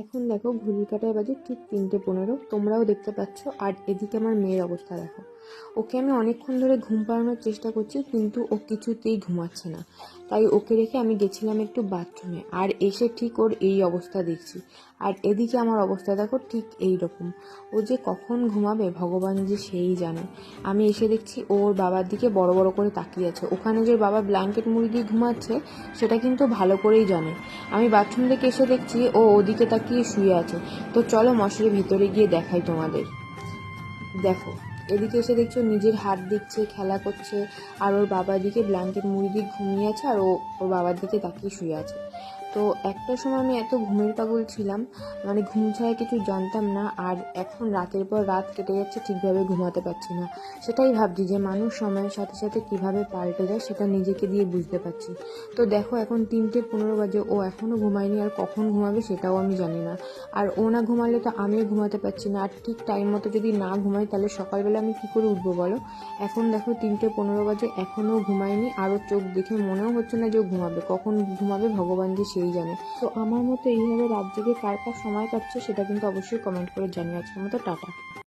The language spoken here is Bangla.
এখন দেখো ঘড়ির কাঁটায় বাজে ঠিক 3:15। তোমরাও দেখতে পাচ্ছ। আর এদিকে আমার মেয়ের অবস্থা দেখো। ওকে আমি অনেকক্ষণ ধরে ঘুম পাড়ানোর চেষ্টা করছি, কিন্তু ও কিছুতেই ঘুমাচ্ছে না। তাই ওকে রেখে আমি গেছিলাম একটু বাথরুমে, আর এসে ঠিক ওর এই অবস্থা দেখছি। আর এদিকে আমার অবস্থা দেখো ঠিক এই রকম। ও যে কখন ঘুমাবে ভগবান যে সেই জানে। আমি এসে দেখছি ওর বাবার দিকে বড় বড় করে তাকিয়ে আছে। ওখানে যে বাবা ব্ল্যাঙ্কেট মুড়ি দিয়ে ঘুমাচ্ছে সেটা কিন্তু ভালো করেই জানে। আমি বাথরুম থেকে এসে দেখছি ও ওদিকে তাকিয়ে শুয়ে আছে। তো চলো মশারির ভিতরে গিয়ে দেখাই তোমাদের। দেখো, এদিকে এসে দেখছো নিজের হাত দিচ্ছে, খেলা করছে, আর ওর বাবার দিকে ব্ল্যাঙ্কেট মুড়ি দিয়ে ঘুমিয়ে আছে, আর ওর বাবার দিকে তাকিয়ে শুয়ে আছে। তো একটা সময় আমি এত ঘুমের পাগল ছিলাম, মানে ঘুম ছাড়া কিছু জানতাম না। আর এখন রাতের পর রাত কেটে যাচ্ছে, ঠিকভাবে ঘুমাতে পারছি না। সেটাই ভাবছি যে মানুষ সময়ের সাথে সাথে কিভাবে পাল্টে যায় সেটা নিজেকে দিয়ে বুঝতে পারছি। তো দেখো এখন 3:15 বাজে, ও এখনও ঘুমায়নি, আর কখন ঘুমাবে সেটাও আমি জানি না। আর ও না ঘুমালে তো আমিও ঘুমাতে পারছি না। আর ঠিক টাইম মতো যদি না ঘুমাই তাহলে সকালবেলা আমি কী করে উঠবো বলো। এখন দেখো 3:15 বাজে, এখনও ঘুমায়নি। আরও চোখ দেখে মনেও হচ্ছে না যে ও ঘুমাবে। কখন ঘুমাবে ভগবান যে সেই জানে। তো আমার মতো এইভাবে রাত জেগে কার কার সময় কাটছে সেটা কিন্তু অবশ্যই কমেন্ট করে জানিয়ে। আজকের মতো টাটা।